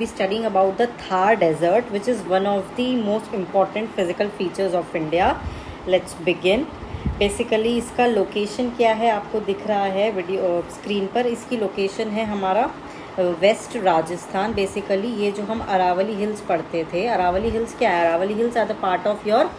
be studying about the Thar Desert, which is one of the most important physical features of India. Let's begin. Basically इसका location क्या है आपको दिख रहा है वीडियो स्क्रीन पर. इसकी लोकेशन है हमारा वेस्ट राजस्थान. बेसिकली ये जो हम अरावली हिल्स पढ़ते थे, अरावली हिल्स क्या है? Aravalli hills are the part of your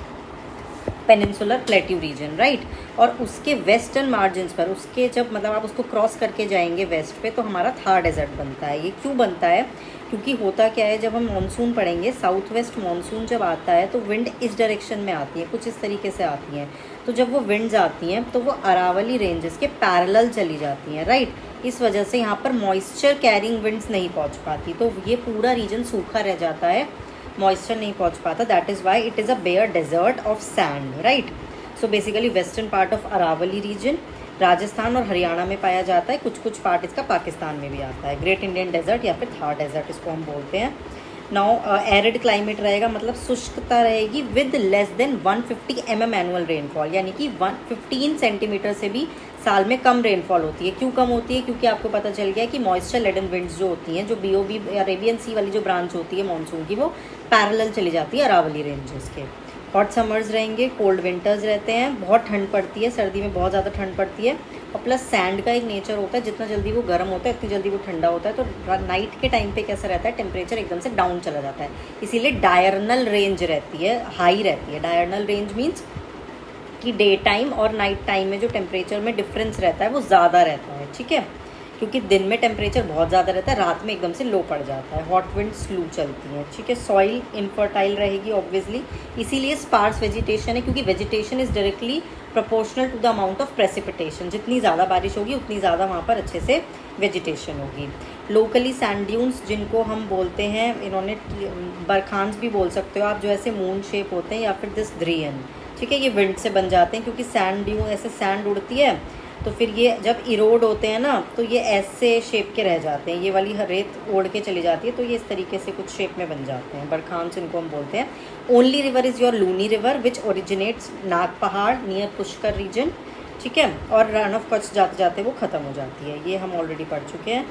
peninsular plateau region, right. और उसके वेस्टर्न मार्जिन्स पर, उसके जब मतलब आप उसको क्रॉस करके जाएंगे वेस्ट पे, तो हमारा थार डेजर्ट बनता है. ये क्यों बनता है? क्योंकि होता क्या है, जब हम मानसून पढ़ेंगे, साउथ वेस्ट मानसून जब आता है तो विंड इस डायरेक्शन में आती है, कुछ इस तरीके से आती हैं. तो जब वो विंड्स आती हैं तो वो अरावली रेंजेस के पैरेलल चली जाती हैं, राइट. इस वजह से यहाँ पर मॉइस्चर कैरिंग विंड्स नहीं पहुँच पाती, तो ये पूरा रीजन सूखा रह जाता है, मॉइस्चर नहीं पहुँच पाता. That is why it is a bare desert of sand, right. So basically western part of Aravalli region Rajasthan और हरियाणा में पाया जाता है. कुछ कुछ पार्ट इसका पाकिस्तान में भी आता है. ग्रेट इंडियन डेजर्ट या फिर थार डेजर्ट इसको हम बोलते हैं. नाउ एरिड क्लाइमेट रहेगा, मतलब शुष्कता रहेगी with less than 150 mm annual rainfall, यानी कि 15 सेंटीमीटर से भी साल में कम रेनफॉल होती है. क्यों कम होती है? क्योंकि आपको पता चल गया कि मॉइस्चर लेडन विंड्स जो होती हैं, जो बीओबी अरेबियन सी वाली जो ब्रांच होती है मानसून की, वो पैरेलल चली जाती है अरावली रेंजेस के. हॉट समर्स रहेंगे, कोल्ड विंटर्स रहते हैं, बहुत ठंड पड़ती है, सर्दी में बहुत ज़्यादा ठंड पड़ती है. और प्लस सैंड का एक नेचर होता है, जितना जल्दी वो गर्म होता है उतनी जल्दी वो ठंडा होता है. तो नाइट के टाइम पे कैसा रहता है, टेम्परेचर एकदम से डाउन चला जाता है. इसीलिए डायरनल रेंज रहती है, हाई रहती है. डायरनल रेंज मीन्स कि डे टाइम और नाइट टाइम में जो टेम्परेचर में डिफरेंस रहता है वो ज़्यादा रहता है, ठीक है. क्योंकि दिन में टेम्परेचर बहुत ज़्यादा रहता है, रात में एकदम से लो पड़ जाता है. हॉट विंड स्लू चलती हैं, ठीक है. सॉइल इनफर्टाइल रहेगी ऑब्वियसली, इसीलिए स्पार्स वेजिटेशन है, क्योंकि vegetation is directly proportional to the amount of precipitation. जितनी ज़्यादा बारिश होगी उतनी ज़्यादा वहाँ पर अच्छे से वेजिटेशन होगी. लोकली सैंड ड्यून्स जिनको हम बोलते हैं, इन्होंने बरखान्स भी बोल सकते हो आप, जो ऐसे मून शेप होते हैं, या फिर दिस ध्रियन, ठीक है. ये विंड से बन जाते हैं, क्योंकि सैंड ड्यून ऐसे सैंड उड़ती है, तो फिर ये जब इरोड होते हैं ना, तो ये ऐसे शेप के रह जाते हैं. ये वाली रेत ओढ़ के चली जाती है, तो ये इस तरीके से कुछ शेप में बन जाते हैं. बरखान्स इनको हम बोलते हैं. Only river is your Luni river which originates Nag Pahar near Pushkar reason, ठीक है. और रन ऑफ कच्छ जाते जाते वो ख़त्म हो जाती है. ये हम ऑलरेडी पढ़ चुके हैं.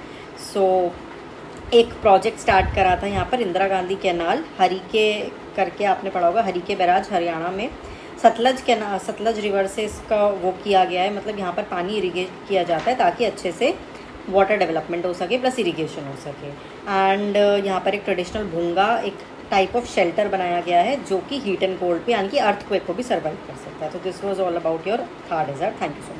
सो एक प्रोजेक्ट स्टार्ट करा था यहाँ पर, इंदिरा गांधी कैनाल, हरिके करके आपने पढ़ा होगा, हरिके बैराज हरियाणा में. सतलज रिवर से इसका वो किया गया है, मतलब यहाँ पर पानी इरीगेट किया जाता है ताकि अच्छे से वाटर डेवलपमेंट हो सके, प्लस इरीगेशन हो सके. एंड यहाँ पर एक ट्रेडिशनल भूंगा, एक टाइप ऑफ शेल्टर बनाया गया है जो कि हीट एंड कोल्ड पे, यानी कि अर्थक्वेक को भी सर्वाइव कर सकता है. तो this was all about your Thar desert. Thank you so much.